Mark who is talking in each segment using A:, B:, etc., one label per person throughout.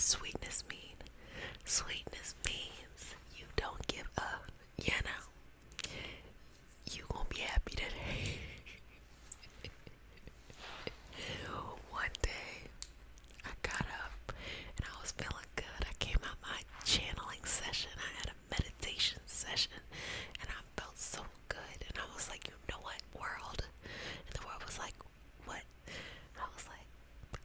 A: sweetness mean? Sweetness means you don't give up. You know, you gonna be happy today. One day, I got up and I was feeling good. I came out my channeling session. I had a meditation session and I felt so good. And I was like, you know what, world? And the world was like, what? I was like,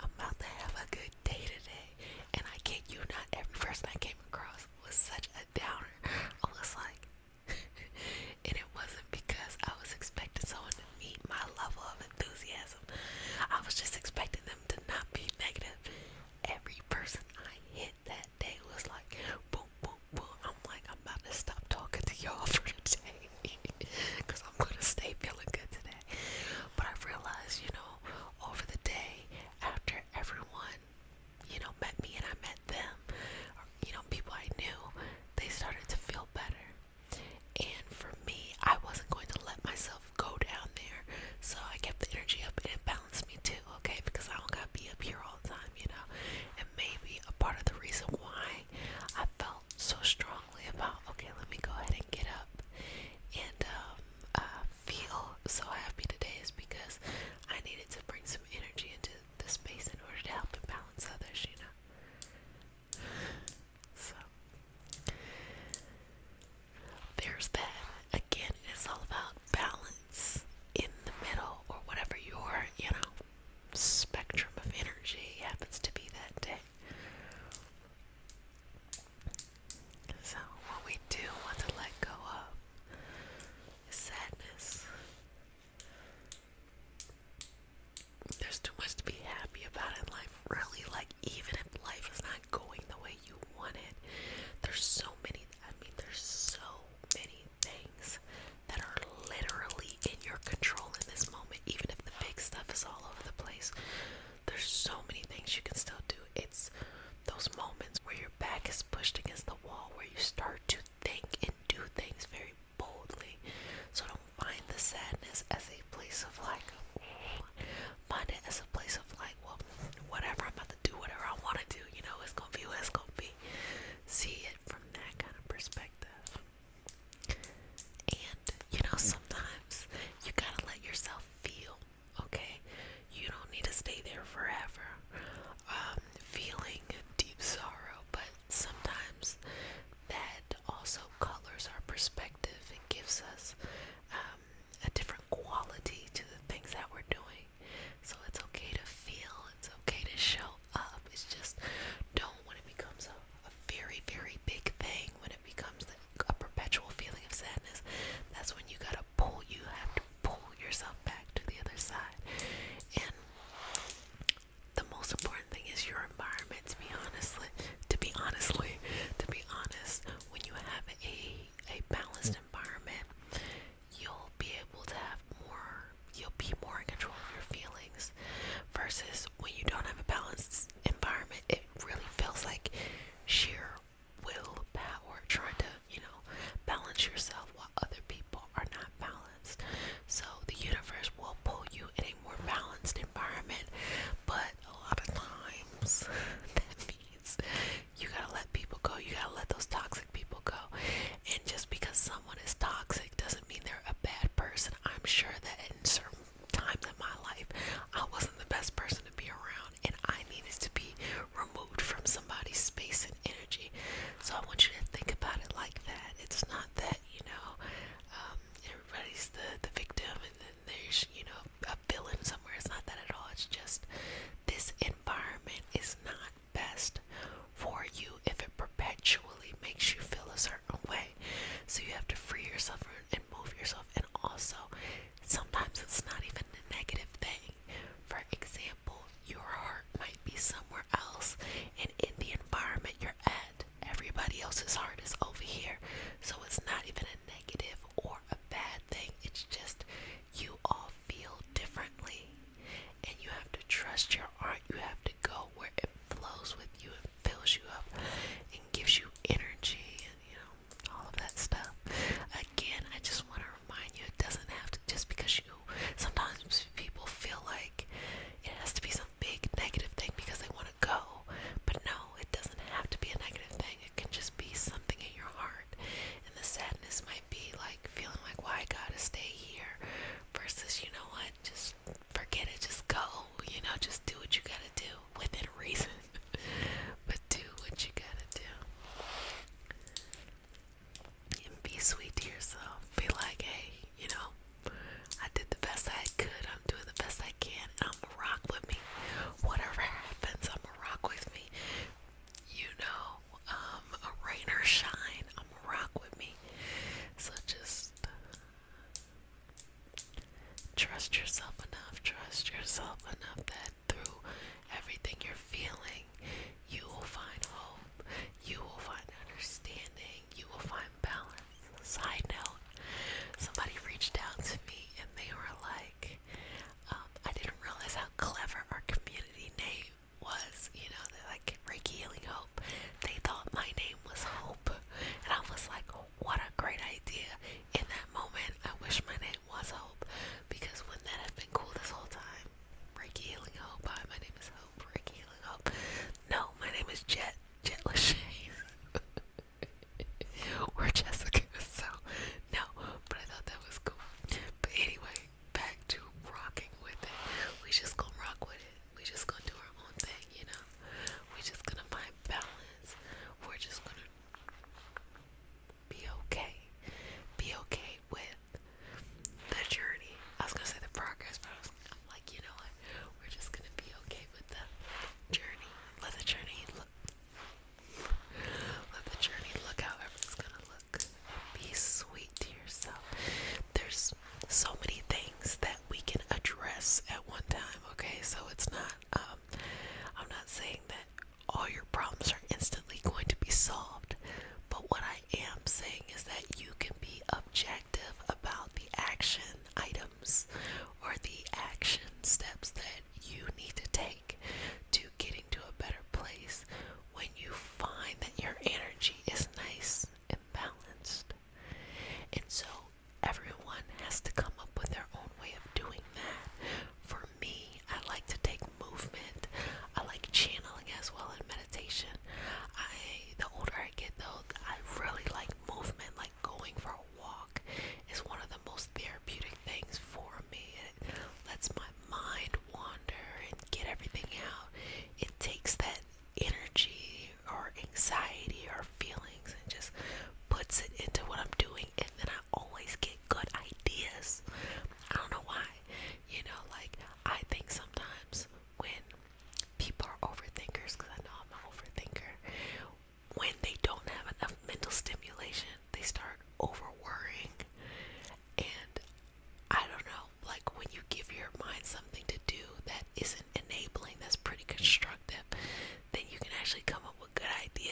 A: I'm about to have a good day today. And I kid you not, every person I came across was such a downer. I was like, and it wasn't because I was expecting someone to meet my level of enthusiasm. I was just expecting them to not be negative. Every person I hit that day was like, boom, boom, boom. I'm like, I'm about to stop talking to y'all for the day because I'm going to stay feeling good today. But I realized, over the day, after everyone, met me and I met them, or, people I knew, they started to feel better. And for me, I wasn't going to let myself go down there. So I kept the energy up and it balanced me too, okay? Because I don't gotta be up here all the time, And maybe a part of the reason why I felt so strongly about, okay, let me go ahead and get up and feel so happy today is because I needed to bring some energy into the space in order to help and balance others. So there's that. Again, it's all about balance in the middle or whatever your, spectrum of energy happens to be that day. So what we do want to let go of is sadness. There's too much to be happy about in life, really. Like, even if life is not going the way you want it, there's so many things that are literally in your control in this moment. Even if the big stuff is all over the place, there's so many things you can still do. It's those moments where your back is pushed against the wall, where you start to think and do things very boldly. So don't find the sadness as a place of like, find it as a place of like, well, whatever, I'm about to do whatever I want to do, it's gonna be what it's gonna be. See it from that kind of perspective. And sometimes you gotta let yourself feel, okay? You don't need to stay there forever, feeling deep sorrow, but sometimes that also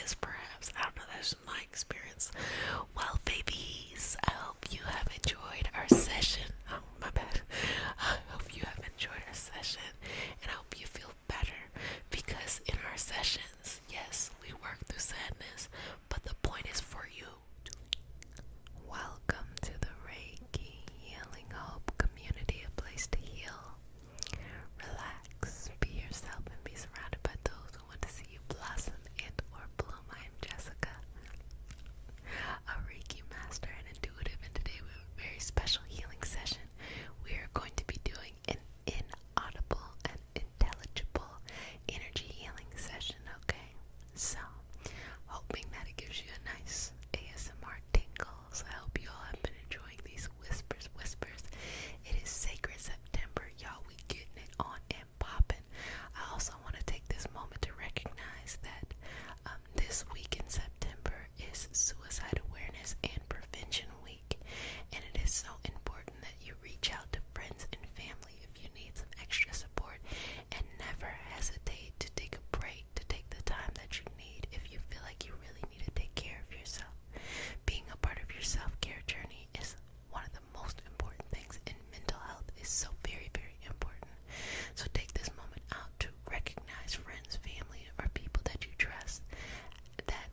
A: is, perhaps. I don't know, that's just my experience. Well, babies, I hope you have enjoyed our session. Oh, my bad. I hope you have enjoyed our session, and I hope you feel better, because in our sessions, yes, we work through sadness, but the point is for you. Welcome to the Reiki Healing Hope Community, a place to heal. Relax, be yourself, and be surrounded by those who want to see you blossom and or bloom. I am Jessica, a Reiki master and intuitive, and today we have a very special healing session. We are going to be doing an inaudible and intelligible energy healing session, okay? So, hoping that it gives you a nice ASMR tingles. I hope you all have been enjoying these whispers. It is Sacred September, y'all. We getting it on and popping. I also want to take this moment to recognize that this week in September is Suicide Awareness and Prevention Week, and it is so important that you reach out to friends and family if you need some extra support, and never hesitate to take a break, to take the time that you need if you feel like you really need to take care of yourself. Being a part of your self-care journey is one of the most important things, and mental health is so very, very important. So take this moment out to recognize friends, family, or people that you trust that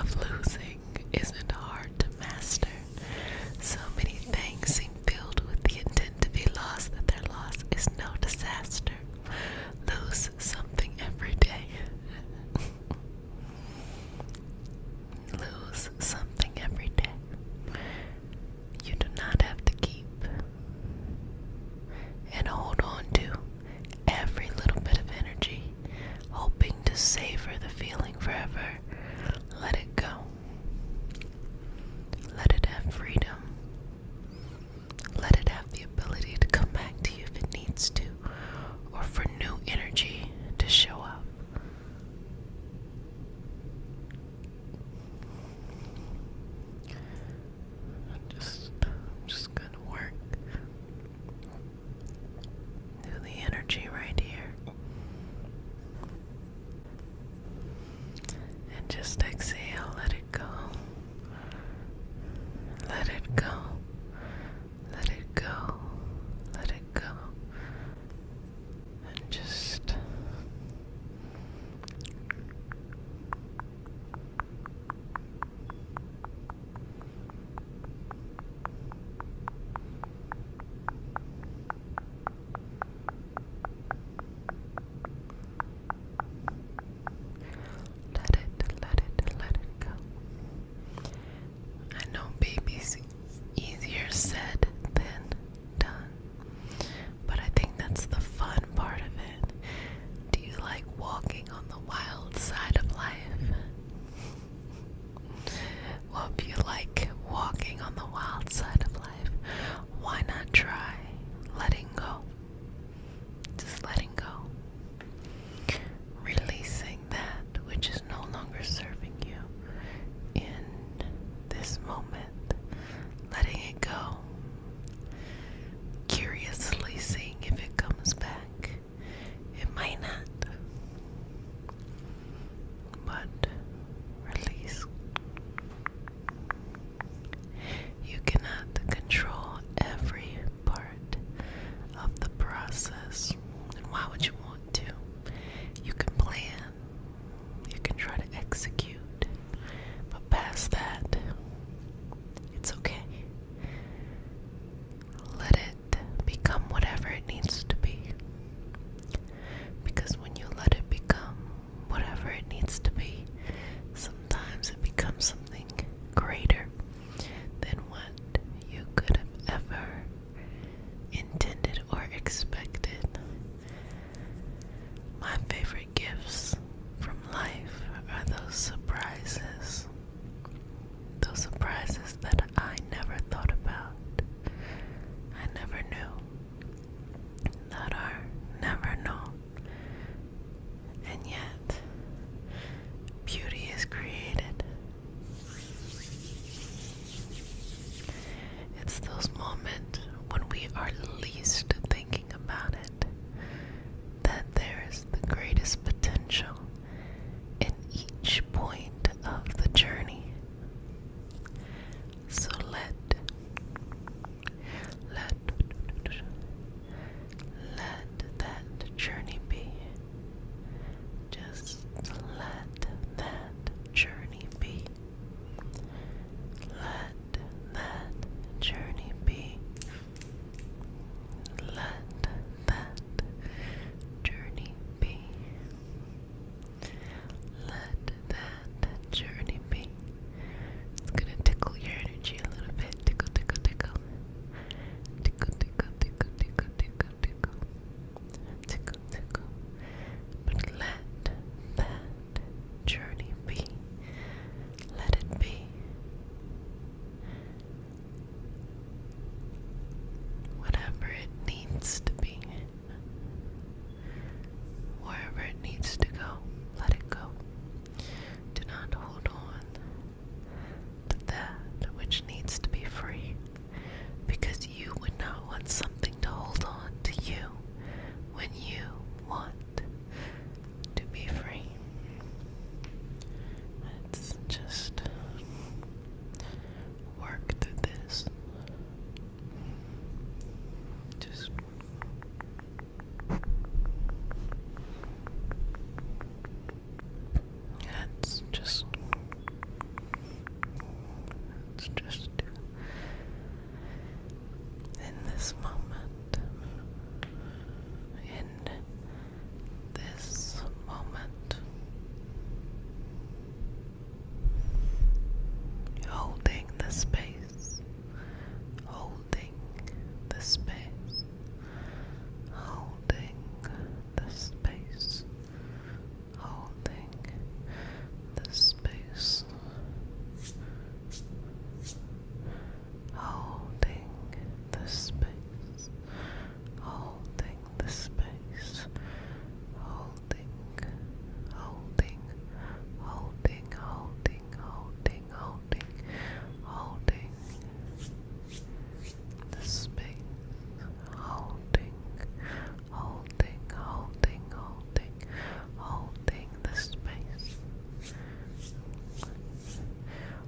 A: of losing isn't hard to master. So many things seem filled with the intent to be lost that their loss is no disaster. Lose something every day. Lose something every day. You do not have to keep and hold on to every little bit of energy, hoping to savor the feeling forever. Let it go. Let it have freedom. Let it have the ability to come back to you if it needs to, or for new energy to show up. the space, holding the space, holding the space, holding the space, holding the space, holding the space, holding, holding, holding, holding, holding, holding the space, holding, holding, holding, holding the space,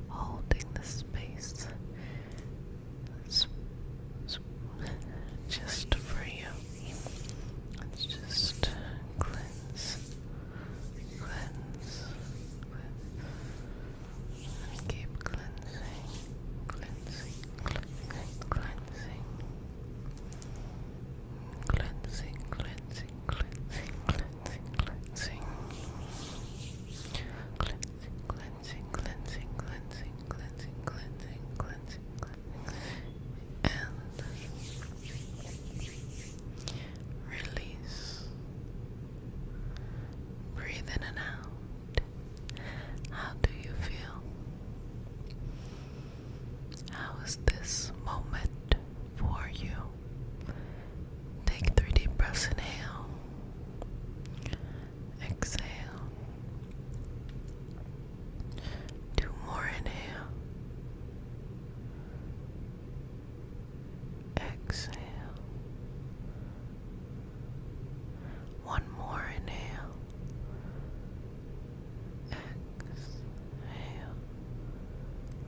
A: holding the space, just for you. Let's just cleanse, cleanse, and keep cleansing, cleansing, cleansing, cleansing, cleansing, cleansing, cleansing, cleansing, cleansing, cleansing, cleansing, cleansing, cleansing, cleansing, cleansing, cleansing, and release. Breathe in and out. How do you feel? How is this moment for you? Take 3 deep breaths. Inhale. Exhale. 2 more. Inhale. Exhale. 1 more. Inhale. Exhale.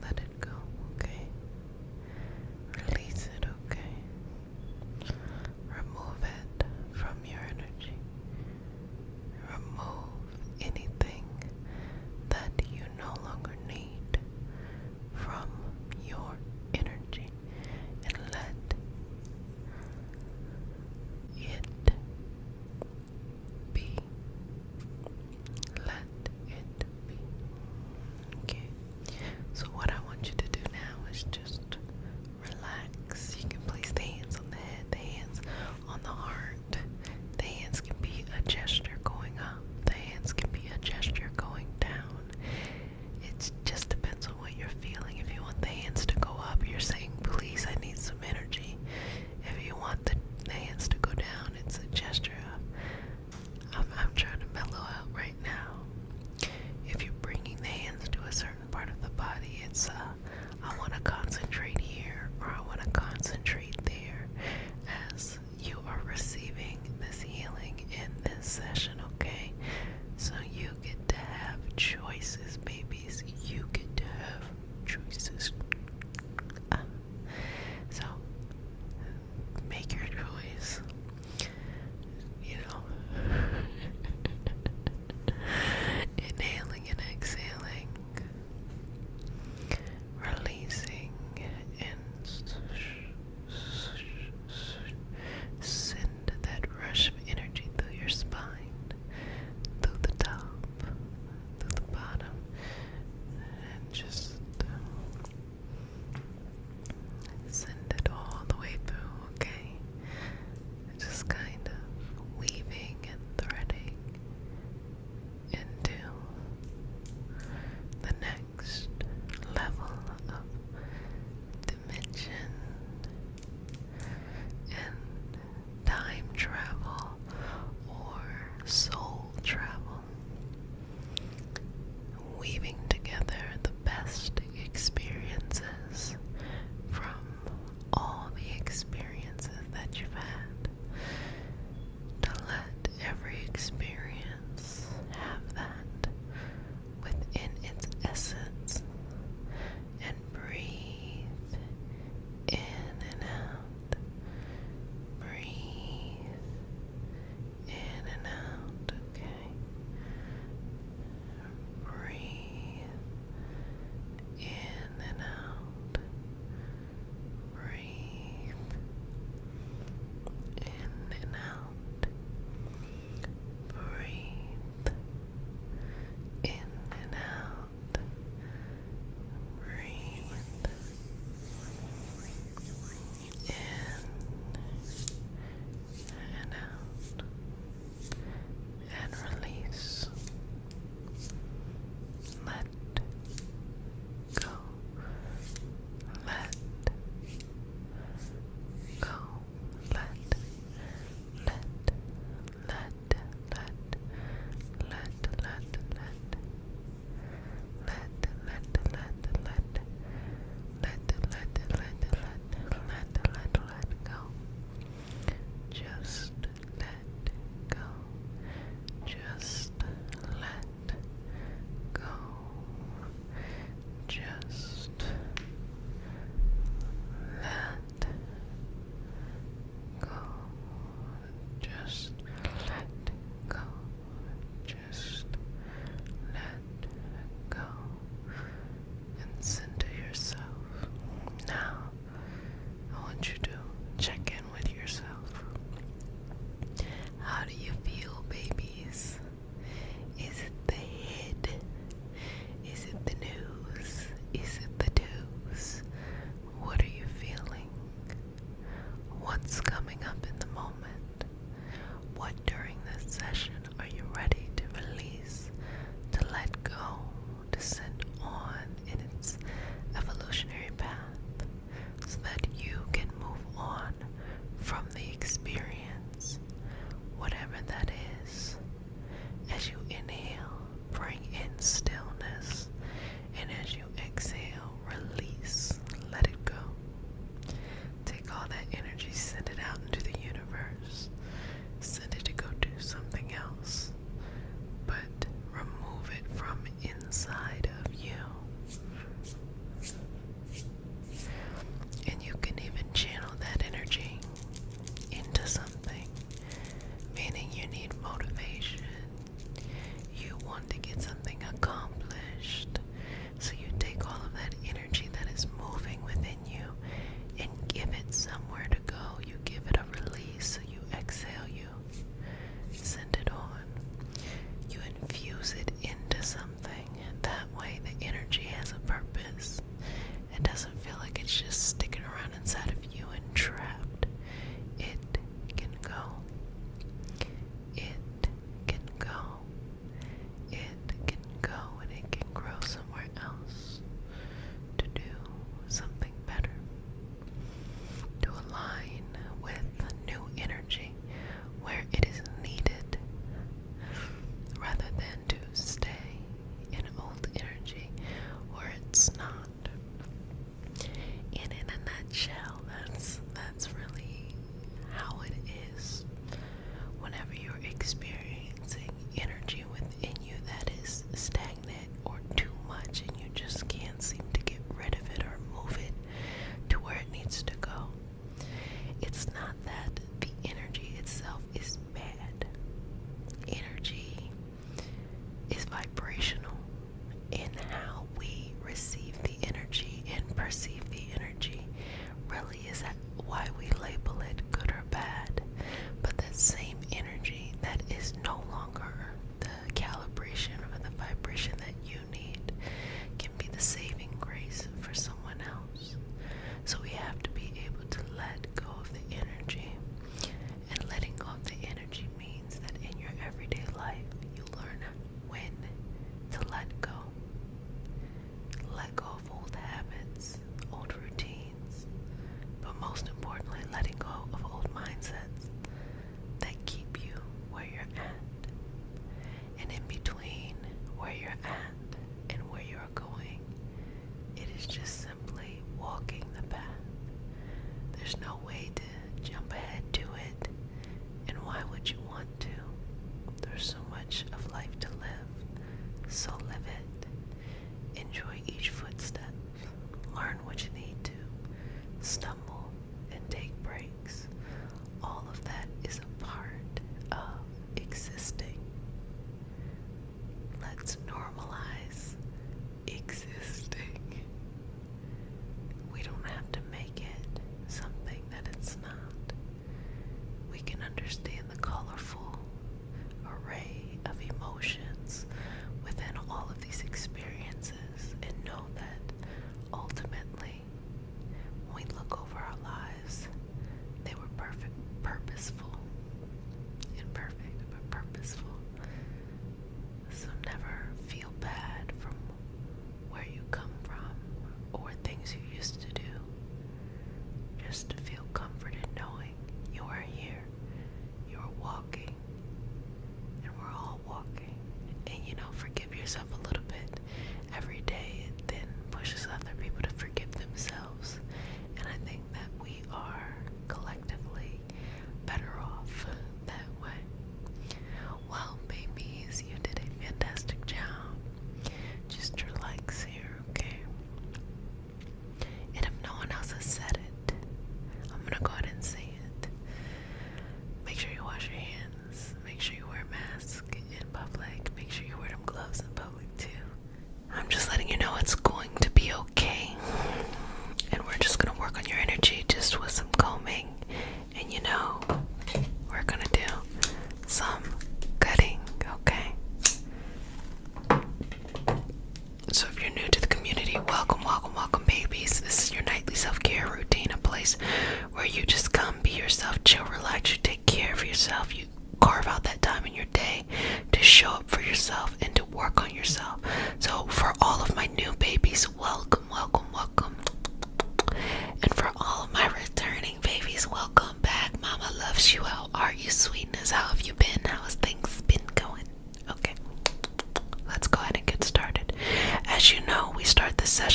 A: Let it go, okay? Release it, okay? Remove it from your energy. Remove anything that you no longer need from your energy and let it be. Let it be. Okay. So what I want you to do now is just relax. You can place the hands on the head, the hands on the heart. The hands can be a gesture going up. The hands can be a gesture going down. It just depends on what you're feeling. If you want the hands to go up, you're saying, please, I need some energy. If you want the hands to go down, it's a gesture of, I'm trying to mellow out right now. If you're bringing the hands to a certain part of the body, it's I want to concentrate here, or I want to concentrate there, as you are receiving this healing in this session, okay? So you get to have choices, babies. You get to have choices. So make your choice. You know, inhaling and exhaling.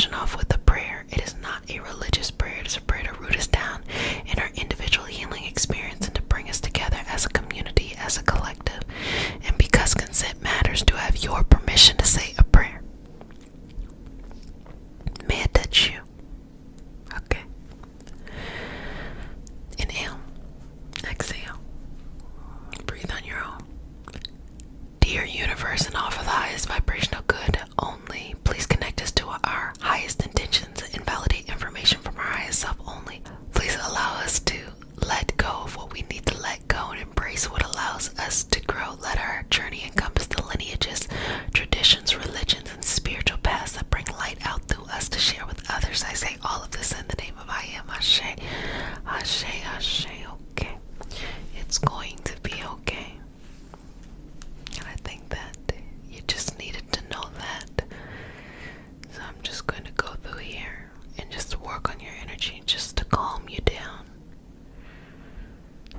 A: session off with a prayer. It is not a religious prayer. It is a prayer to root us down in our individual healing experience and to bring us together as a community, as a collective. And because consent matters, do I have your permission to say a prayer? May I touch you? Okay. Inhale. Exhale. Breathe on your own. Dear universe, and all for the highest vibrational good only, please connect us to our highest intentions and validate information from our highest self only. Please allow us to let go of what we need to let go and embrace what allows us to grow. Let our journey encompass the lineages, traditions, religions, and spiritual paths that bring light out through us to share with others. I say all of this in the name of I am. Ashe, Ashe, Ashe. Okay. It's going to be okay. And I think that you just needed to know that. So I'm just going to go through here and just work on your energy just to calm you down.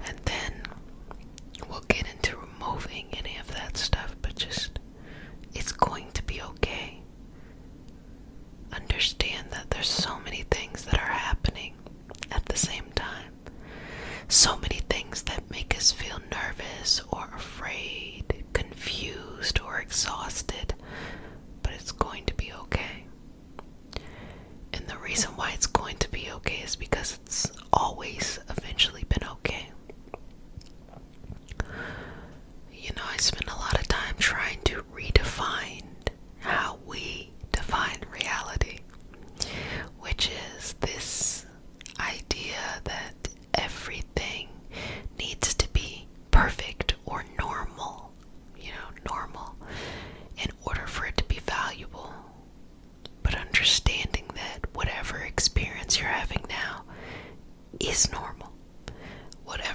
A: And then we'll get into removing any of that stuff, but just, it's going to be okay. Understand that there's so many things that are happening at the same time. So many things that make us feel nervous or afraid, confused or exhausted, but it's going to be okay. And the reason why it's going to be okay is because it's always eventually been okay. You know, I spend a lot of time trying to redefine how we define reality, which is this idea that everything needs to be perfect or normal, normal, in order for it to be valuable. But understanding that whatever experience you're having now is normal. Whatever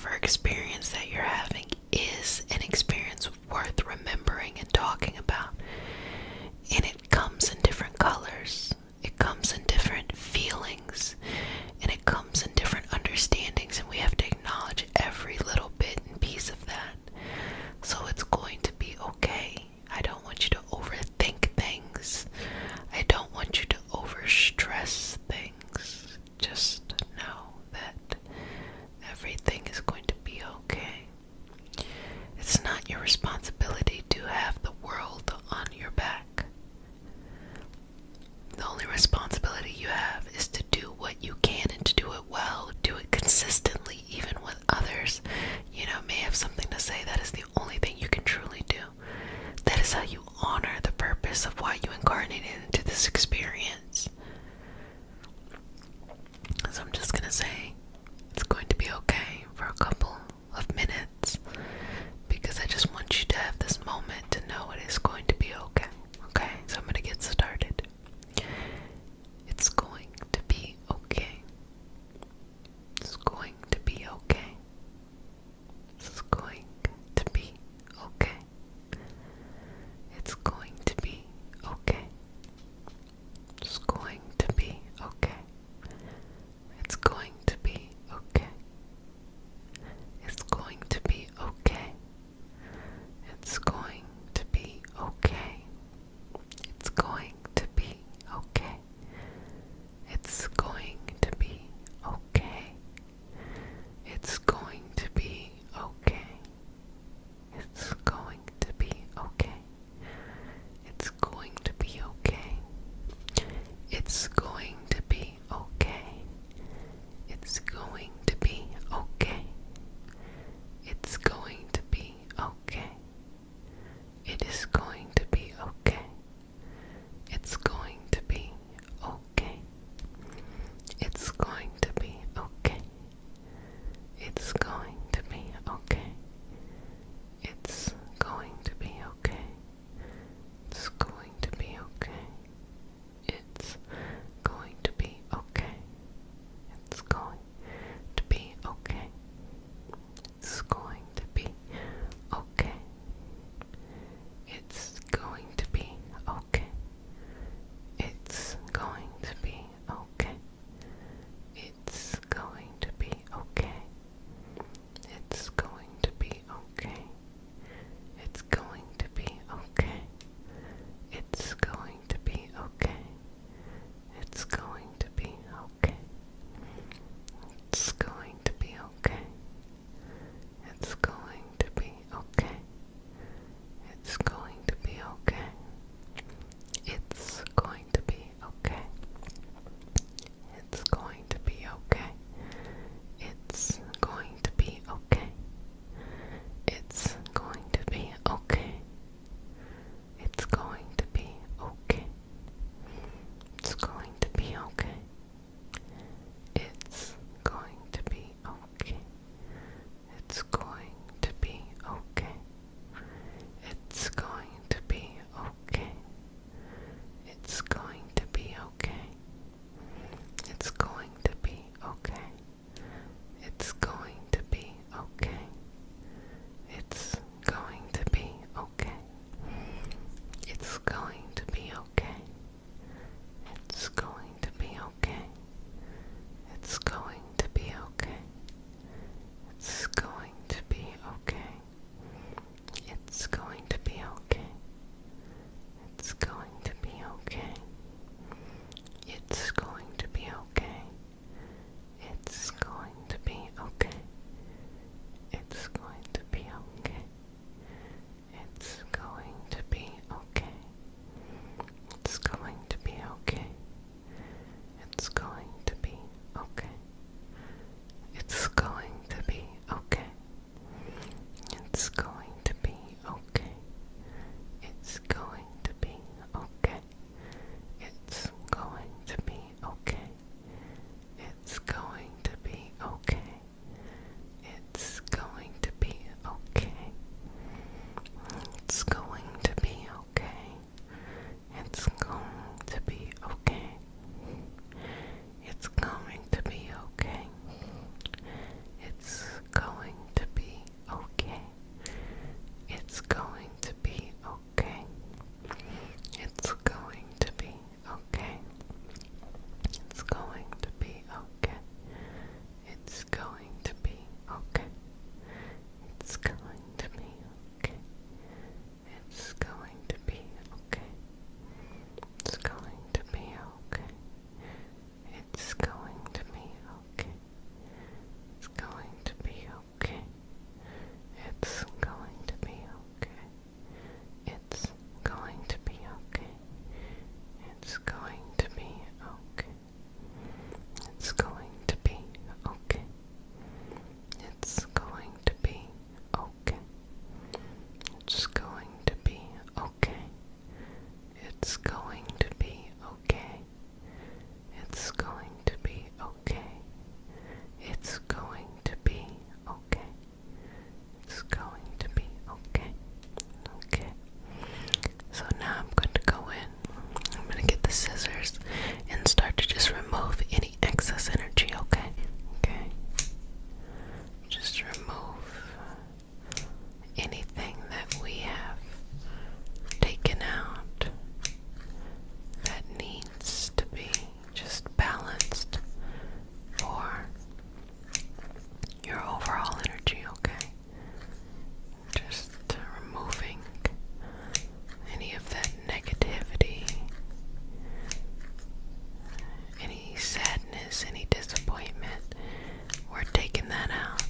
A: taking that out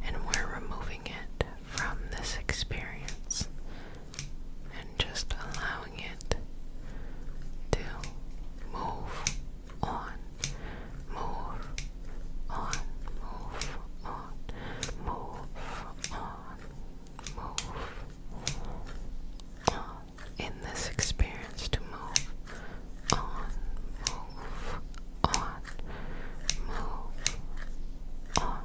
A: and we're removing it from this experience and just allowing it to move on, move on, move on, move on, move on. In this experience to move on, move on, move on,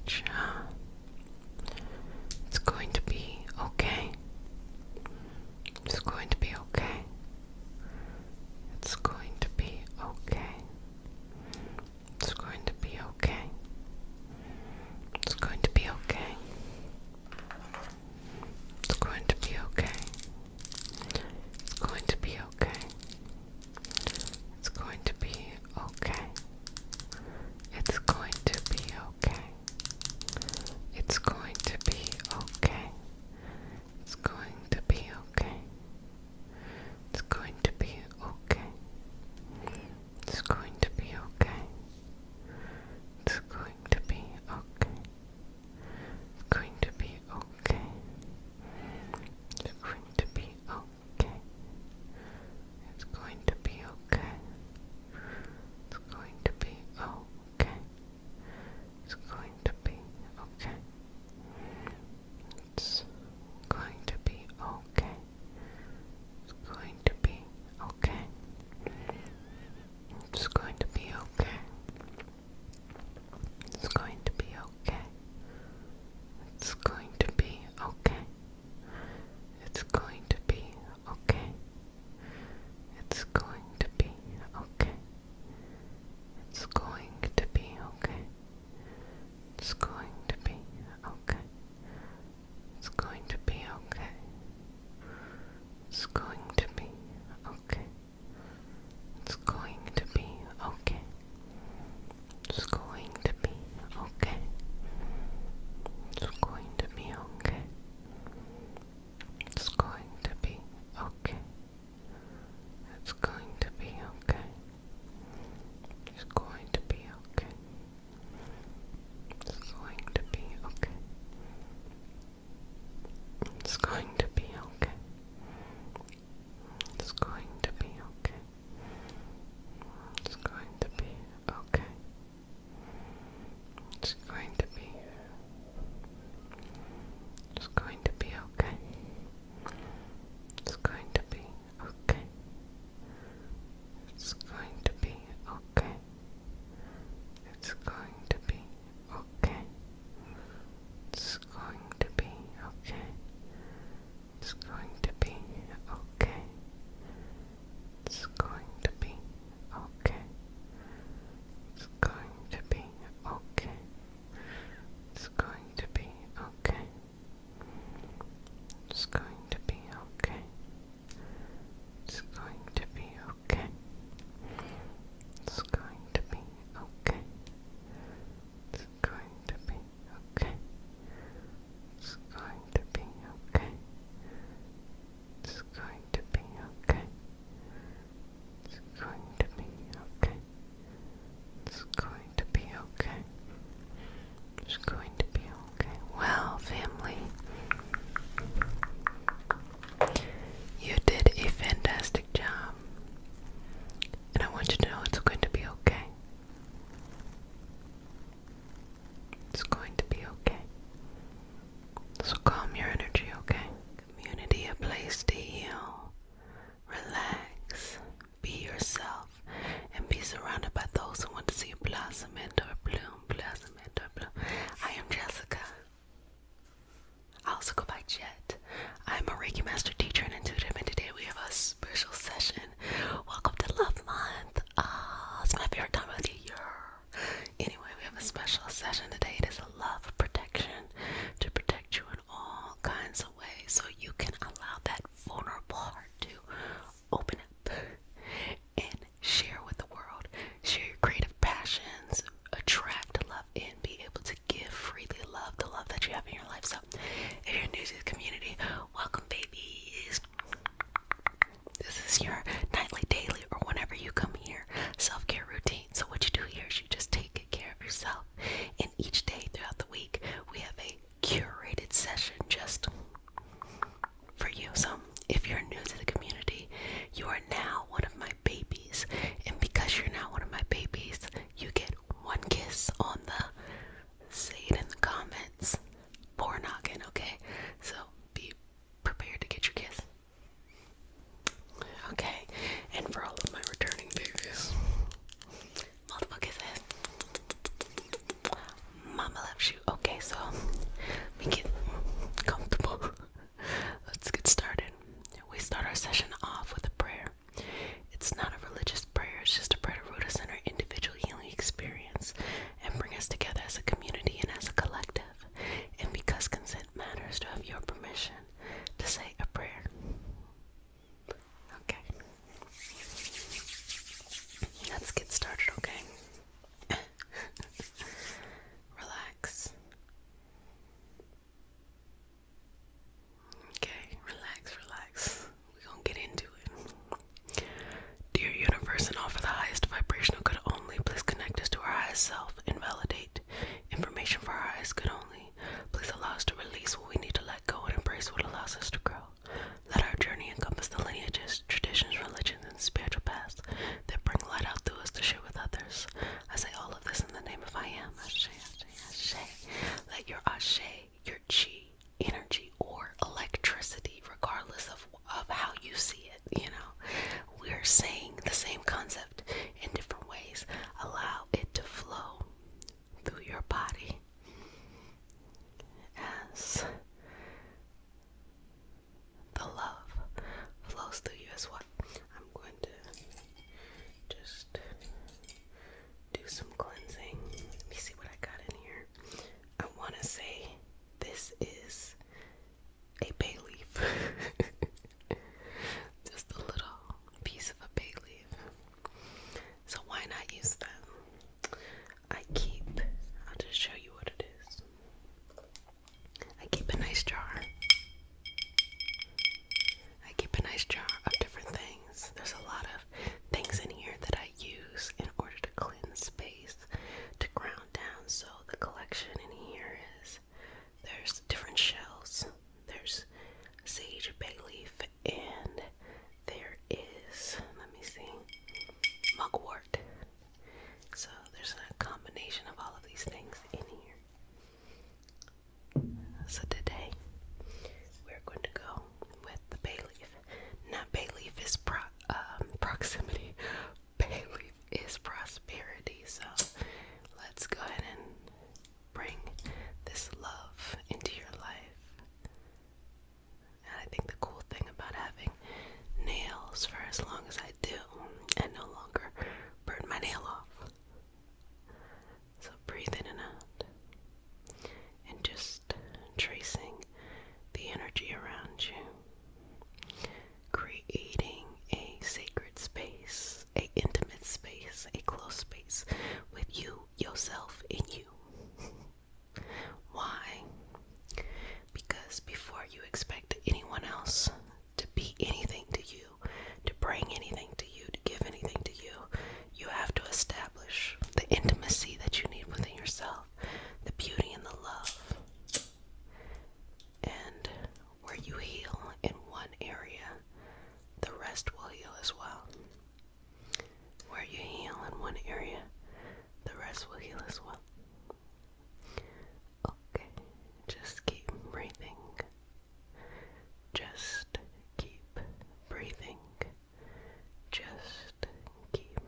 A: much. It's going to be okay. It's going to be okay. It's going to be okay. It's going to be okay. It's going to be okay. It's going to be okay. It's going to be okay. It's going to be okay. It's going to be okay. started, okay? Relax. Okay, relax. We're gonna get into it. Dear universe, and all for the highest vibrational good only, please connect us to our highest self and validate information for our highest good only. Please allow us to release what we need to let go and embrace what allows us to grow. Let our journey encompass the lineages, traditions, religions, and spiritual paths that bring light out through us to share with others. I say all of this in the name of I am. Ashe, ashe, ashe. Let your ashe, your chi, energy, or electricity, regardless of how you see it, we're saying the same concept in different ways. Allow it to flow through your body as the love flows through you as well. I'm going to just do some cleansing. Let me see what I got in here. I want to say this is a bay leaf. Just a little piece of a bay leaf. So why not use them? I'll just show you what it is. I keep a nice jar. Of different things. There's a lot of things in here that I use in order to cleanse space, to ground down. So the collection in here is, there's different shells. There's sage, bay leaf, and there is, let me see, mugwort. So there's a combination of all of these things in here. So today we're going to go with the bay leaf. Now bay leaf is proximity. Bay leaf is prosperity. So let's go ahead and bring this love into your life. And I think the cool thing about having nails for as long as I do, and no longer burn my nail off. So breathe in and out, and just tracing the energy around you, creating a sacred space, a intimate space, a close space with you, yourself, and you. Why? Because before you expect anyone else to be anything to you, to bring anything to you, to give anything to you, you have to establish the intimacy that you need within yourself, the beauty and the love. And where you heal in one area, the rest will heal as well. Where you heal in one area, the rest will heal as well. Okay, just keep breathing. Just keep breathing. Just keep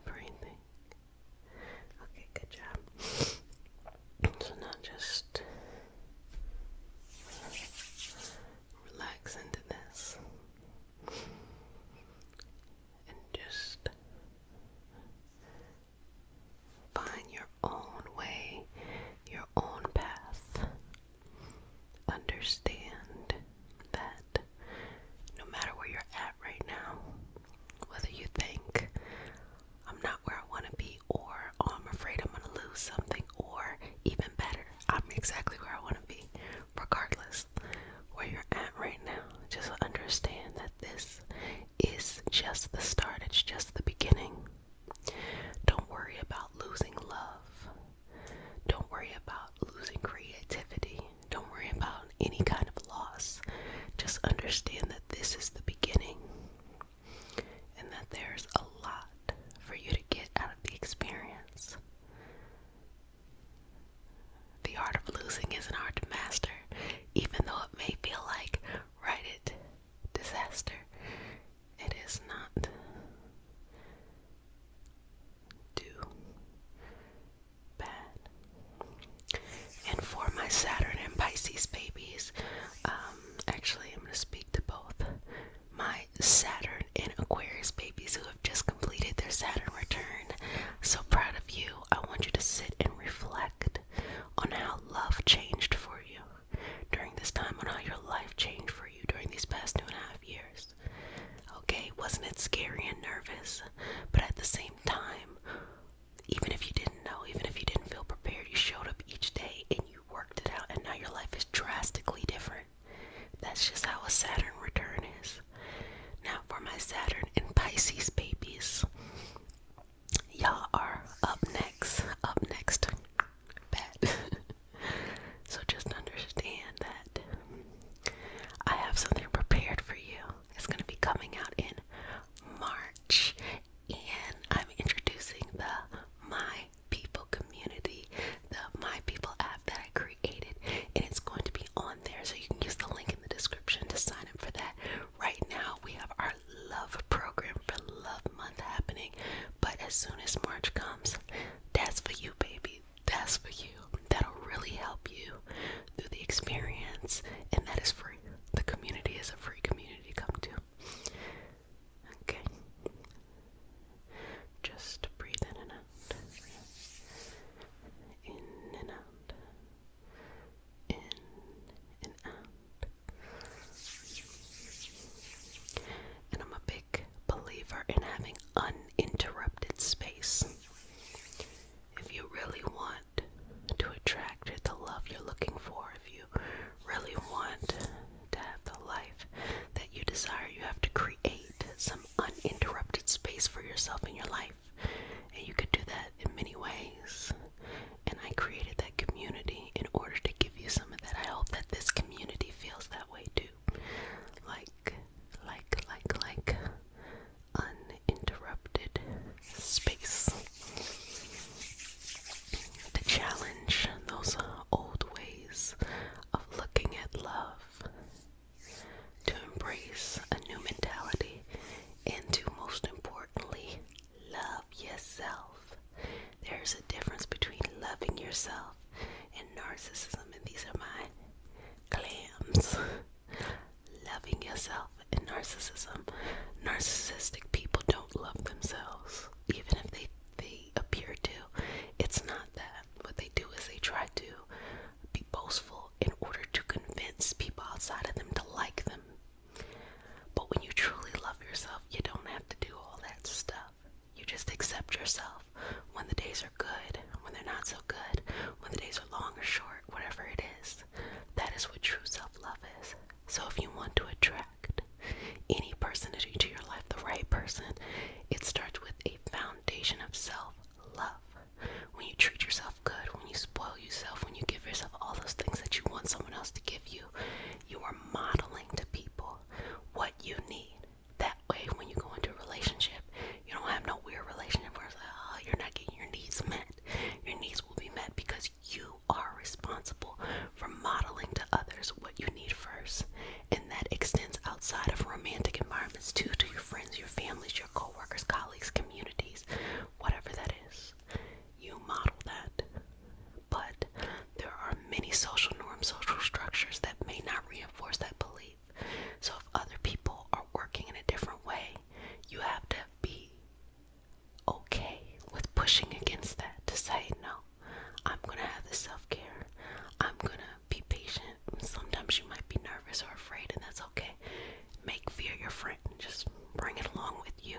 A: breathing. Okay, good job. So now just relax into this. And just find your own way, your own path. Understand that no matter where you're at right now, whether you think I'm not where I want to be, or oh, I'm afraid I'm going to lose something, or even better, I'm exactly where I want to be, regardless where you're at right now, just understand that this is just the start. It's just the beginning. Don't worry about losing love. Don't worry about losing creativity. Don't worry about any kind of loss. Just understand that this is the beginning, and that there's a lot for you to get out of the experience. The art of losing isn't hard to master, even though it may feel like disaster. It is not. Too bad. And for my Saturn and Pisces babies, actually I'm going to speak to both my Saturn and Aquarius babies who have just completed their Saturn return. So proud of you. I want you to sit and reflect on how love changed for you during this time, on how your life changed for you during these past 2.5 years. Okay, wasn't it scary and nervous? But at the same time, That's just how a Saturn return is. Now for my Saturn and Pisces babies, y'all are up next. Up next. Bad. So just understand that I have something prepared for you. It's going to be coming out in March, and I'm introducing the My People community, the My People app that I created, and it's going to be on there, so you can use the link in the description to sign up for that. Right now, we have our love program for Love Month happening, but as soon as March comes, that's for you, baby. That's for you. That'll really help you through the experience, and that is free. The community is a free community to come to. Okay. Just breathe in and out. In and out. In and out. And I'm a big believer in having uninterrupted space. If you really want to attract the love you're looking for, if you really want to have the life that you desire, you have to create some uninterrupted space for yourself in your life. And you could do that in many ways. And I created that community in order to give you some of that. I hope that this community feels that way too. Like uninterrupted space. To challenge those old ways of looking at love. To embrace a new mentality. And to, most importantly, love yourself. There's a difference between loving yourself and narcissism, and these are my clams. Loving yourself and narcissism. Narcissistic people don't love themselves, even if they appear to. It's not that. What they do is they try to be boastful in order to convince people outside of them to like them. But when you truly love yourself, you don't have to do all that stuff. You just accept yourself when the days are good, when they're not so good, when the days are long or short, whatever it is. That is what true self-love is. So if you want to attract any person into your life, the right person, it starts with a foundation of self-love. When you treat yourself good, when you spoil yourself, when you give yourself all those things that you want someone else to give you, you are modeling to people what you need. That way, when you go into a relationship, you don't have no weird relationship where it's like, oh, you're not getting your needs met. Your needs will be met because you are responsible for modeling to others what you need first. And that extends outside of romantic environments too, to your friends, your families, your co-workers, colleagues, communities, whatever that is. You model that. But there are many social norms, social structures that may not reinforce that belief. So if other people are working in a different way, you have to be okay with pushing against that, to say, no, I'm going to have this self-care. I'm going to be patient. Sometimes you might be nervous or afraid, and that's okay. Make fear your friend. Just bring it along with you.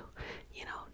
A: You know,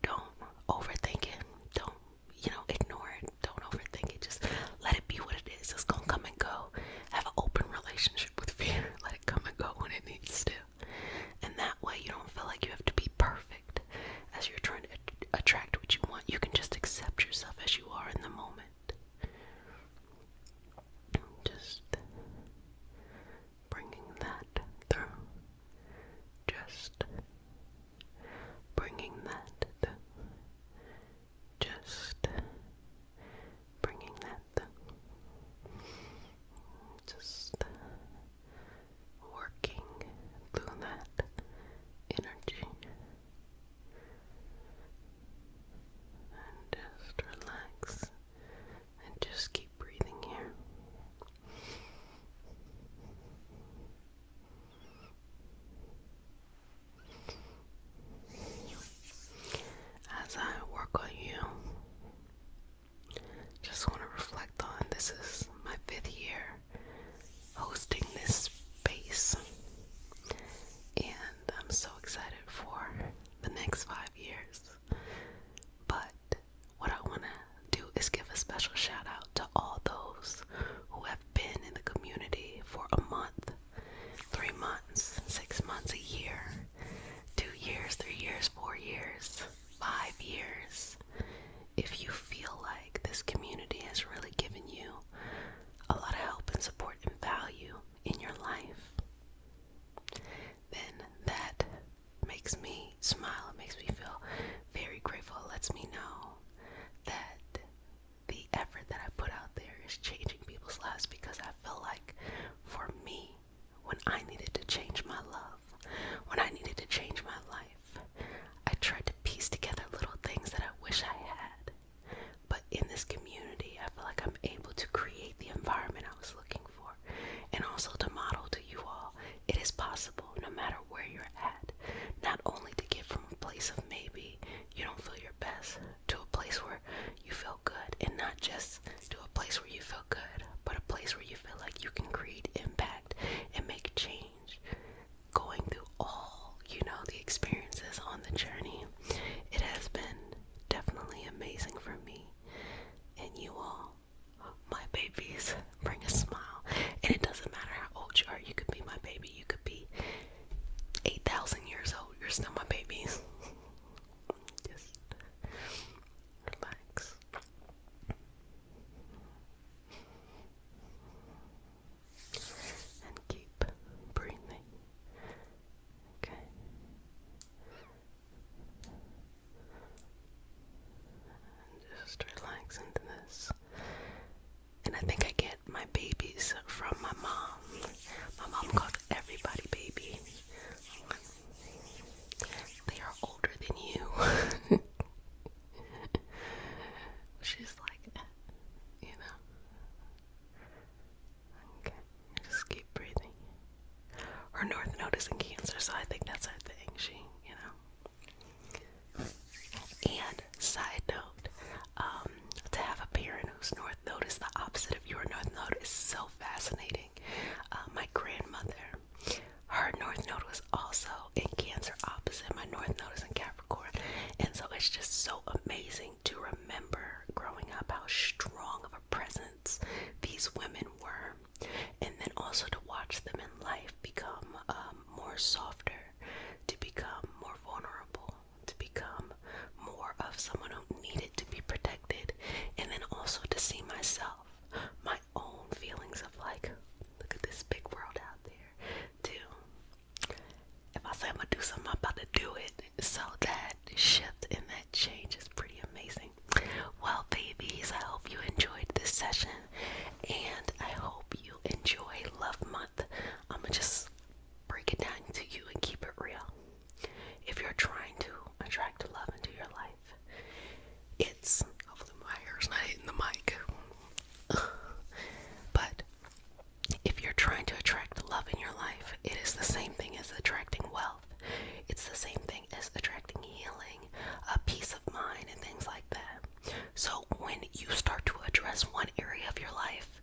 A: years, if you feel like this community has really given you a lot of help and support and value in your life, then that makes me smile. It makes me feel very grateful. It lets me know that the effort that I put out there is changing people's lives, because I feel like for me, when I needed to change my love, when I needed to change my life, I tried to piece together little things that I wish I had. But in this community, I feel like I'm able to create the environment I was looking for, and also to model to you all it is possible no matter where you're at, not only to get from a place of maybe you don't feel your best to a place where you feel good, and not just to a place where you feel good, but a place where you feel like you can create impact and make change. Going through all, the experiences on the journey, it has been definitely amazing for me. And you all, my babies, bring a smile. And it doesn't matter how old you are. You could be my baby. You could be 8,000 years old. You're still my babies. Just relax. And keep breathing. Okay. And just relax into this. And I think I get my babies from my mom. My mom calls everybody baby. They are older than you. She's like, Okay, just keep breathing. Her North Node is in Cancer, so I think that's her thing. And side note, to have a parent whose North Node is the opposite of your North Node is so fascinating. My grandmother, her North Node was also in Cancer opposite. My North Node is in Capricorn. And so it's just so amazing to remember growing up how strong of a presence these women were. And then also to watch them in life become more softer, to become more vulnerable, to become more of someone who needed to be protected. And then also to see myself, my own feelings of like, look at this big world out there, too. If I say I'm gonna do something, I'm about to do it. So that shift and that change is pretty amazing. Well, babies, I hope you enjoyed this session, and I hope you enjoy Love Month. I'm gonna just break it down to you and keep it real. If you're trying to attract love into your life, it's, hopefully my hair's not hitting the mic, but if you're trying to attract love in your life, it is the same thing as attracting wealth. It's the same thing as attracting healing, peace of mind, and things like that. So when you start to address one area of your life,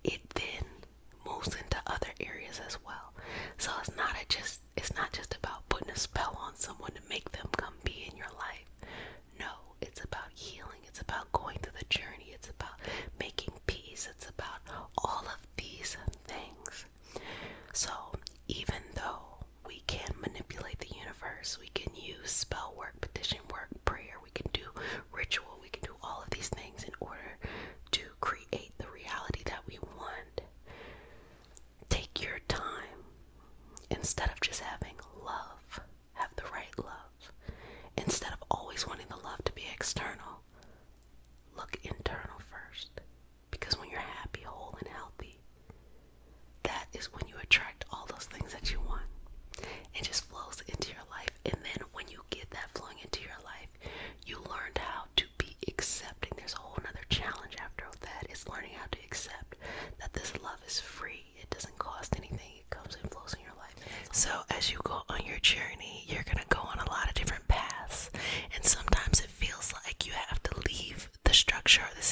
A: it then moves into other areas as well. So it's not just about putting a spell on someone to make them come be in your life. No, it's about healing. It's about going through the journey. It's about making peace. It's about all of these things. So even though we can manipulate the universe, we can use spell work, petition work, prayer, we can do ritual, we can do all of these things in order to create the reality that we want. Take your time. Instead of just having love, have the right love. Instead of always wanting the love to be external, look internal first. Because when you're happy, whole, and healthy, that is when you attract all those things that you want. It just flows into your life. And then when you get that flowing into your life, you learned how to be accepting. There's a whole nother challenge after that. It's learning how to accept that this love is free. It doesn't cost anything. It comes and flows in your life. So as you go on your journey, you're going to go on a lot of different paths. And sometimes it feels like you have to leave the structure or the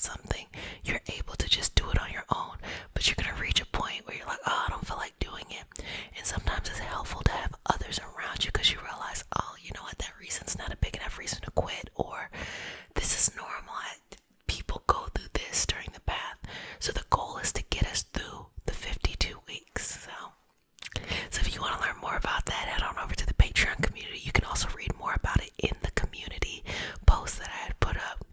A: about something, you're able to just do it on your own. But you're going to reach a point where you're like, oh, I don't feel like doing it. And sometimes it's helpful to have others around you because you realize, oh, you know what, that reason's not a big enough reason to quit, or this is normal. People go through this during the path. So the goal is to get us through the 52 weeks. So if you want to learn more about that, head on over to the Patreon community. You can also read more about it in the community post that I had put up.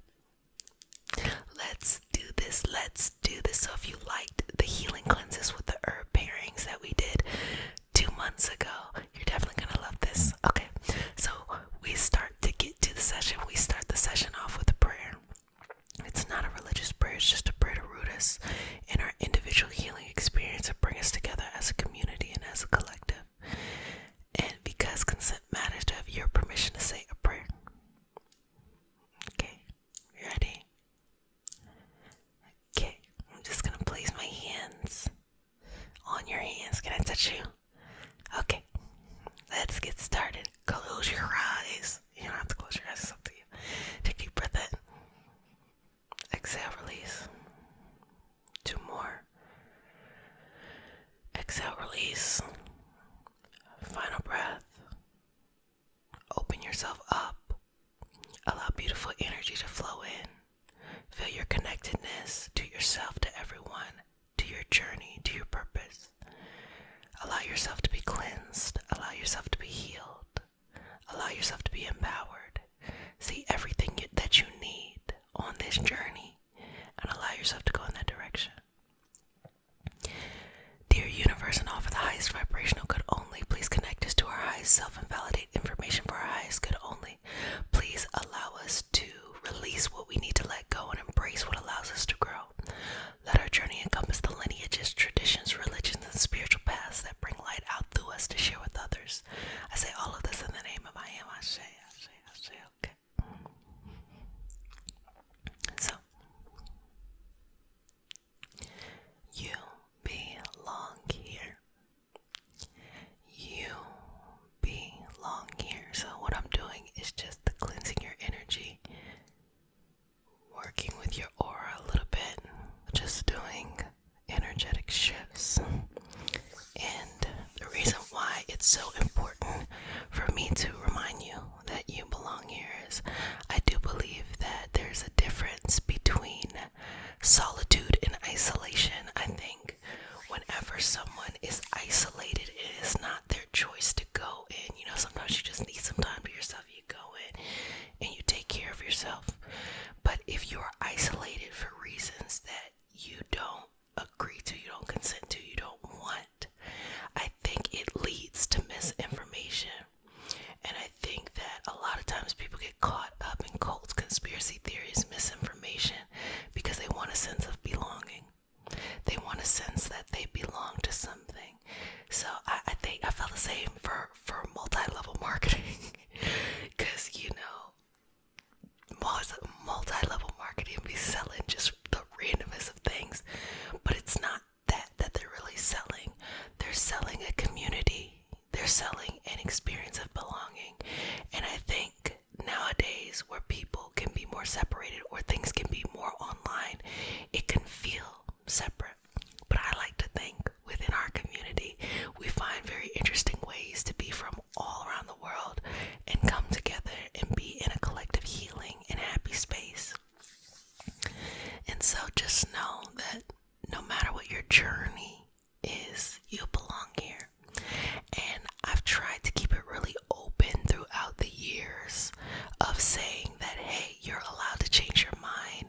A: Let's do this. Let's do this. So if you liked the healing cleanses with the herb pairings that we did 2 months ago, you're definitely going to love this. Okay, so we start to get to the session. We start the session off with a prayer. It's not a religious prayer. It's just a prayer to root us in our individual healing experience and bring us together as a community and as a collective. And because consent matters, to have your permission to say a prayer. Okay, you ready? Okay, I'm just gonna place my hands on your hands. Can I touch you? Okay, let's get started. Close your eyes. You don't have to close your eyes, it's up to you. Take a deep breath in. Exhale, release. 2 more. Exhale, release. Final breath. Open yourself up. Allow beautiful energy to flow in. Feel your connectedness to yourself, to everyone, to your journey, to your purpose. Allow yourself to be cleansed. Allow yourself to be healed. Allow yourself to be empowered. See everything that you need on this journey and allow yourself to go in that direction. Dear universe and all for the highest vibrational good only, please connect us to our highest self and validate information for our highest good only. Please allow us to release what we need to let go and embrace what allows us to grow. Let our journey encompass the lineages, traditions, religions, and spiritual paths that bring light out through us to share with others. I say all of this in the name of I am. Ashe, Ashe, Ashe. Okay. So, you belong here. You belong here. So what I'm doing is just cleansing your energy, working with your aura a little bit, just doing energetic shifts. And the reason why it's so important for me to remind you that you belong here is I do believe that there's a difference between solitude and isolation. I think whenever someone is isolated, it is not their choice to go in. You know, sometimes you just need some time to yourself. You go in and you take care of yourself. But if you're isolated for reasons that you don't agree to, you don't consent to, you don't want, I think it leads to misinformation. And I think that a lot of times people get caught up in cults, conspiracy theories, misinformation, because they want a sense of belonging. They want a sense that they belong to something. So I think I felt the same for multi-level marketing. Because, you know, multi-level marketing be selling just the randomness of things. But it's not that they're really selling. They're selling a community. They're selling an experience of belonging. And I think nowadays where people can be more separated or things can be more online, it can feel separate. But I like to think within our community, we find very interesting ways to be from all around the world and come together and be in a collective healing and happy space. And so just know that no matter what your journey is, you belong here. And I've tried to keep it really open throughout the years of saying that, hey, you're allowed to change your mind.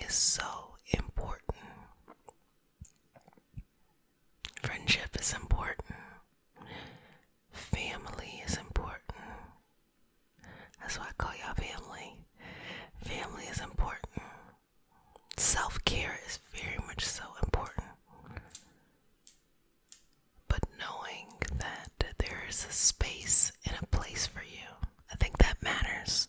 A: is so important. Friendship is important. Family is important. That's why I call y'all family. Family is important. Self-care is very much so important. But knowing that there is a space and a place for you, I think that matters.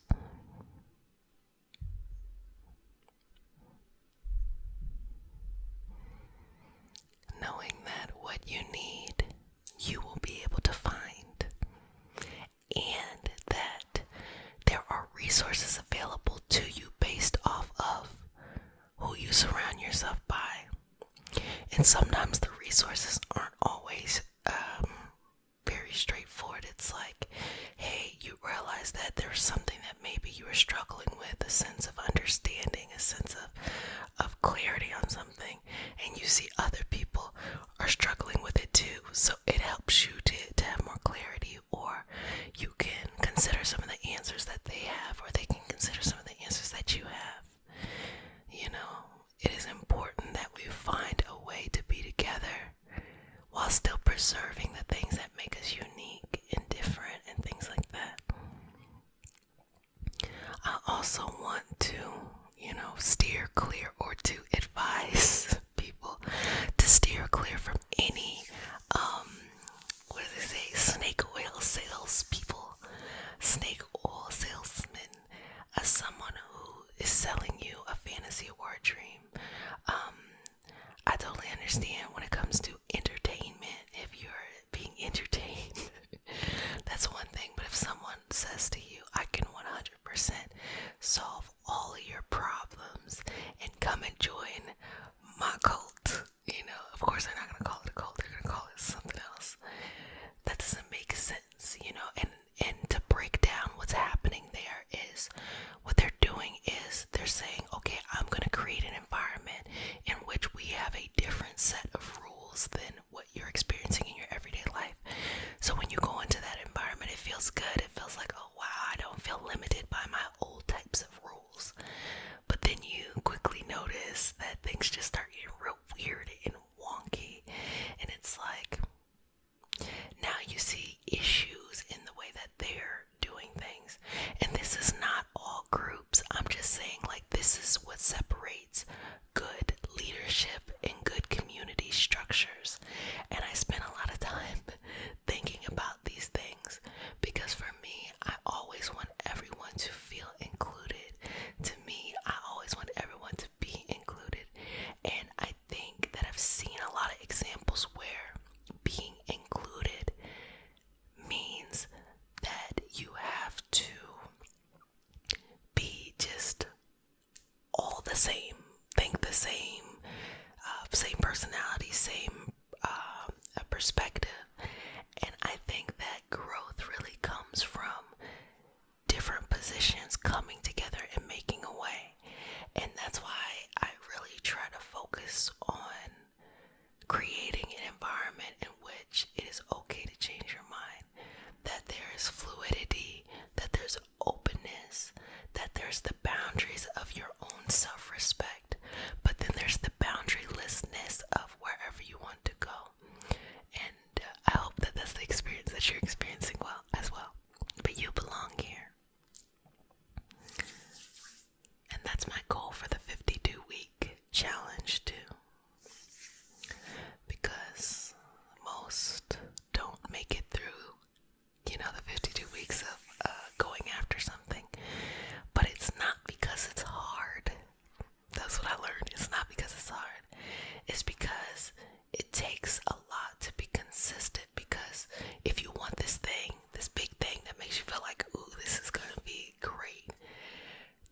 A: Knowing that what you need, you will be able to find. And that there are resources available to you based off of who you surround yourself by. And sometimes the resources aren't always very straightforward. It's like, hey, you realize that there's something that maybe you were struggling with, a sense of understanding, a sense of clarity on something, and you see other people are struggling with it too. So it helps you to have more clarity, or you can consider some of the answers that they have, or they can consider some of the answers that you have. You know, it is important that we find a way to be together while still preserving the things that make us unique and different and things like that. I also want to, steer clear, or to advise people to steer clear from any, what do they say, snake oil salespeople, snake oil salesmen, as someone who is selling you a fantasy or a dream. I totally understand when it comes to entertainment, if you're being entertained, that's one thing. But if someone says to you, I can 100% solve all of your problems and come and join my cult, of course they're not going to call it a cult, they're going to call it something else. That doesn't make sense, and to break down what's happening there is, what they're doing is they're saying, okay, I'm going to create an environment in which we have a different set of rules than what you're experiencing in your everyday life. So when you go into that environment, it feels good. It feels like, oh wow, I don't feel limited by my old types of rules. But then you quickly notice that things just start getting real weird and wonky. And it's like, now you see issues in the way that they're doing things. And this is not all groups. I'm just saying, like, this is what separates good leadership and good community structures. And I spent a lot of time thinking about these things, because for me, I always want everyone to feel included. To me, I always want everyone to be included. And I think that I've seen a lot of examples where being included means that you have to be just all the same, think the same, same personality, same perspective. And I think that growth really comes from different positions coming together and making a way. And that's why I really try to focus on creating an environment in which it is okay to change your mind, that there is fluidity, that there's openness, that there's the boundaries of your own self-respect, but then there's the boundarylessness of wherever you want to go. And I hope that that's the experience that you're experiencing as well. But you belong here. And that's my goal for the 52-week challenge too. Because most don't make it through, the 52 weeks of going after something. But it's not because it's hard. That's what I learned. It's not because it's hard. It's because it takes a lot to be consistent. Because if you want this thing, this big thing that makes you feel like, ooh, this is going to be great,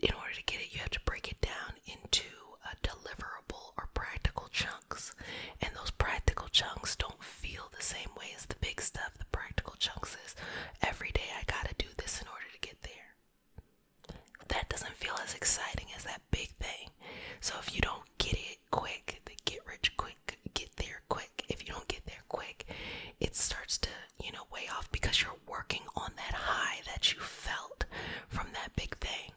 A: in order to get it, you have to break it down into a deliverable or practical chunks. And those practical chunks don't feel the same way as the big stuff. The practical chunks is, every day I gotta do this in order to get there. That doesn't feel as exciting as that big thing. So if you don't get it quick, the get rich quick, get there quick. If you don't get there quick, it starts to, weigh off, because you're working on that high that you felt from that big thing.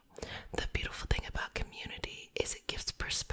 A: The beautiful thing about community is it gives perspective.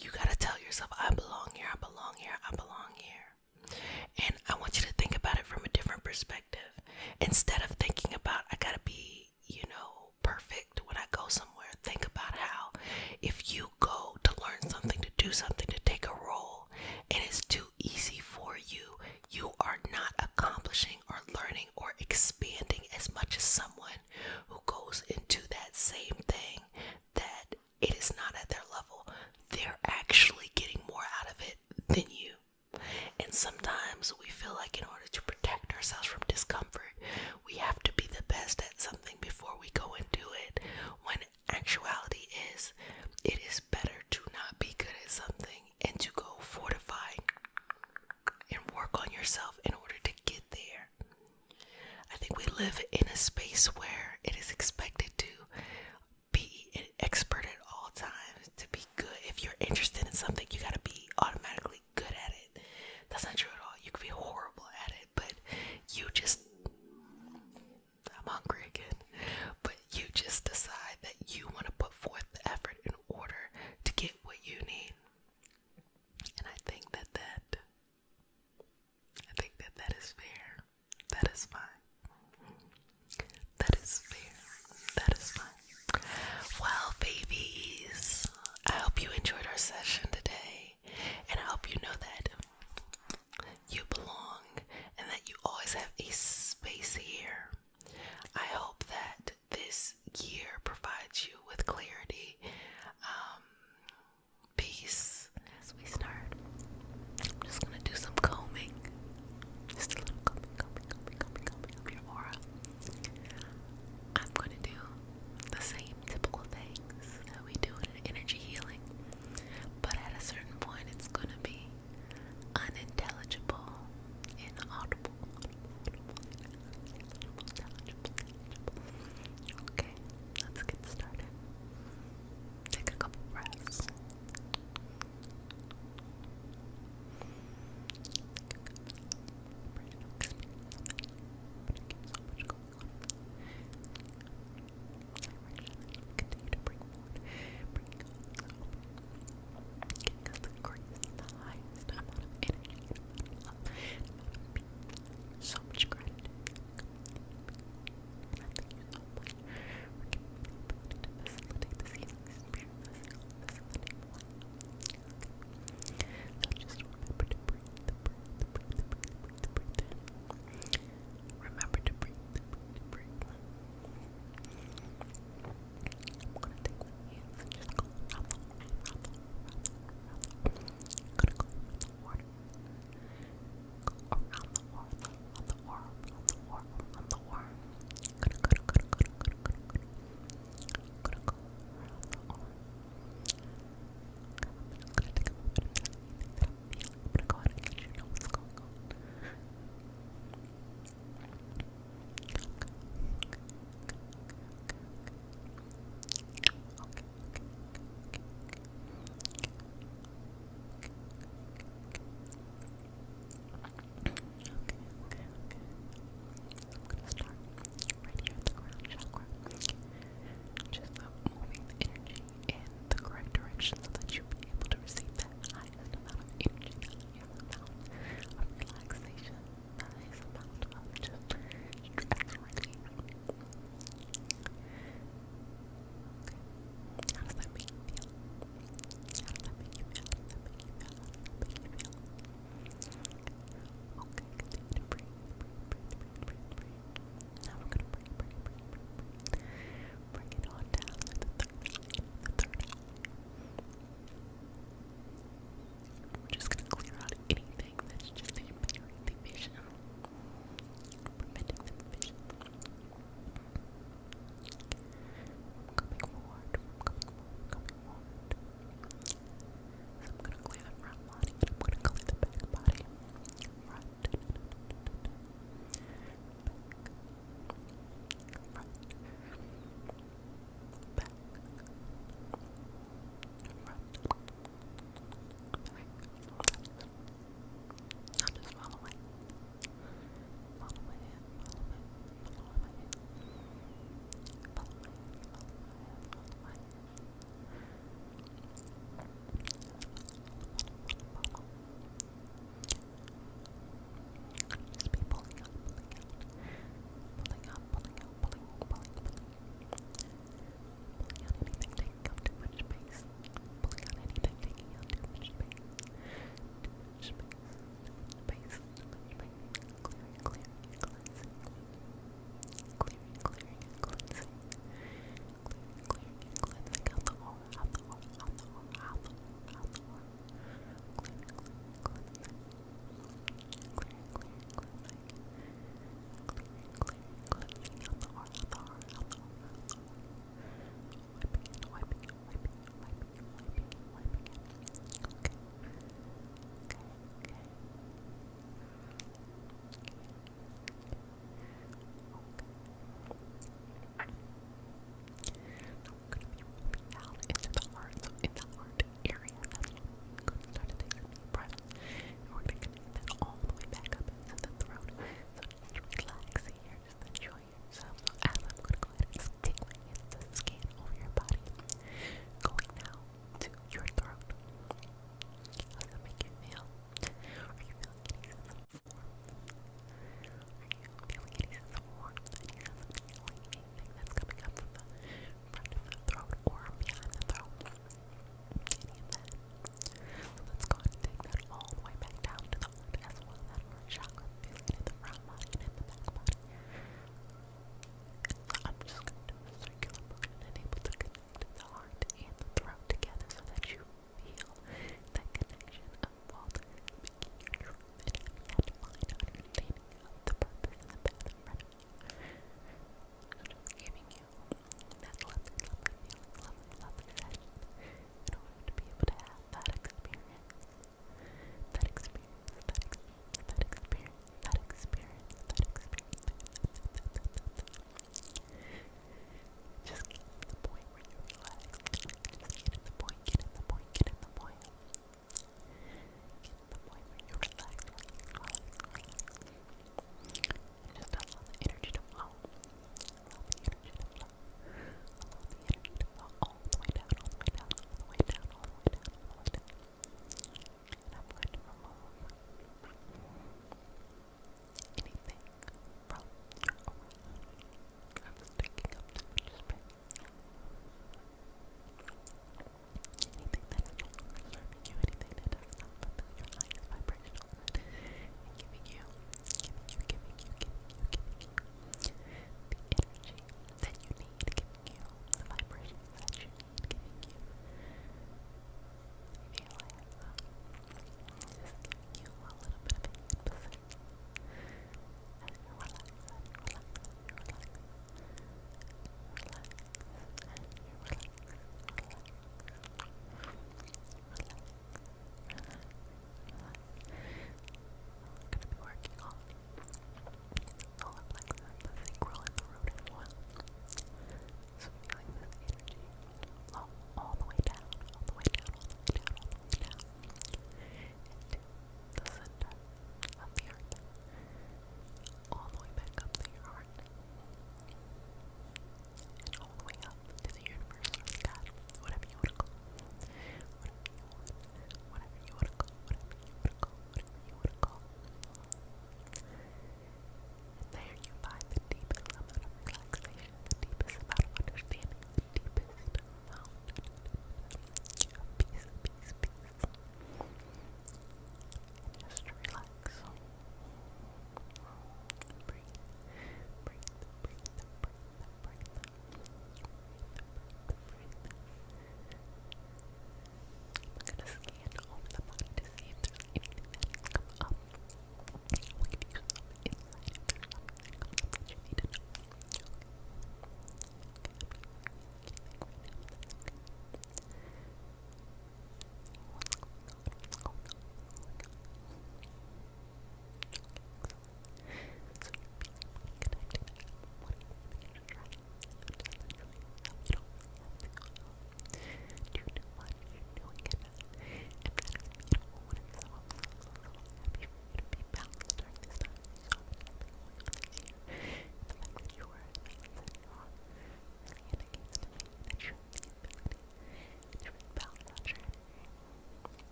A: You gotta tell yourself, I belong here, I belong here, I belong here. And I want you to think about it from a different perspective. Instead of thinking about, I gotta be, perfect when I go somewhere, think about how if you go to learn something, to do something, to take a role, and it's too easy for you, you are not accomplishing or learning or expanding as much as someone who goes into that same thing that it is not at their level. They're actually getting more out of it than you. And sometimes we feel like in order to protect ourselves from discomfort, we have to be the best at something before we go and do it. When actuality is, it is better to not be good at something and to go fortify and work on yourself in order to get there. I think we live in a space where it is expected to be an expert at all times, to be good. If you're interested in something, you gotta be automatically good at it. That's not true at all. You could be horrible at it, but I'm hungry again, but you just decide that you want to put forth the effort in order to get what you need. And I think that is fair. That is fine. That is fair. That is fine. Well, babies, I hope you enjoyed our session today.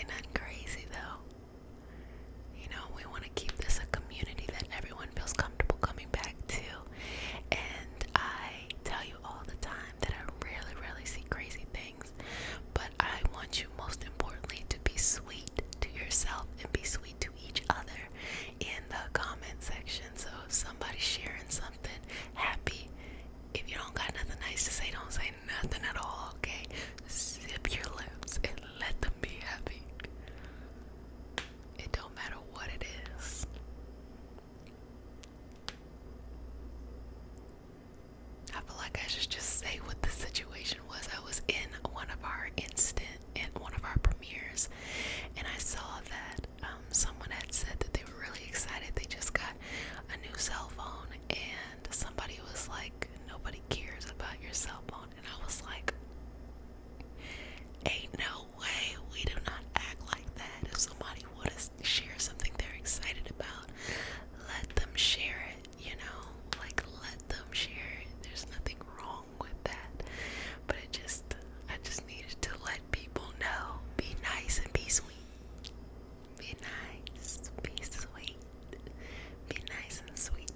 A: ain't nothing crazy though. You know, we want to keep this a community that everyone feels comfortable coming back to. And I tell you all the time that I rarely, rarely see crazy things. But I want you, most importantly, to be sweet to yourself and be sweet to each other in the comment section. So if somebody's sharing something happy, if you don't got nothing nice to say, don't say nothing at all, okay? Zip your lips and let them be happy. It don't matter what it is. I feel like I should just say what the situation was. I was in one of our premieres, and I saw that someone had said that they were really excited. They just got a new cell phone, and somebody was like, nobody cares about your cell phone. And I was like, ain't no way. We do not act like that. If somebody would share something they're excited about, let them share it, you know? Like, let them share it. There's nothing wrong with that. But I just needed to let people know. Be nice and be sweet. Be nice, be sweet. Be nice and sweet.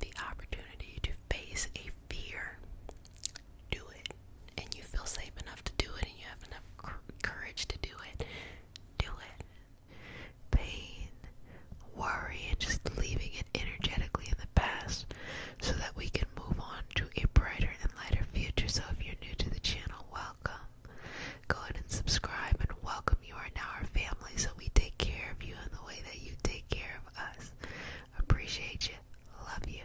A: the opportunity to face a fear, do it. And you feel safe enough to do it, and you have enough courage to do it, do it. Pain, worry, and just leaving it energetically in the past so that we can move on to a brighter and lighter future. So if you're new to the channel, welcome. Go ahead and subscribe, and welcome. You are now our family, so we take care of you in the way that you take care of us. Appreciate you. Love you.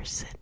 A: person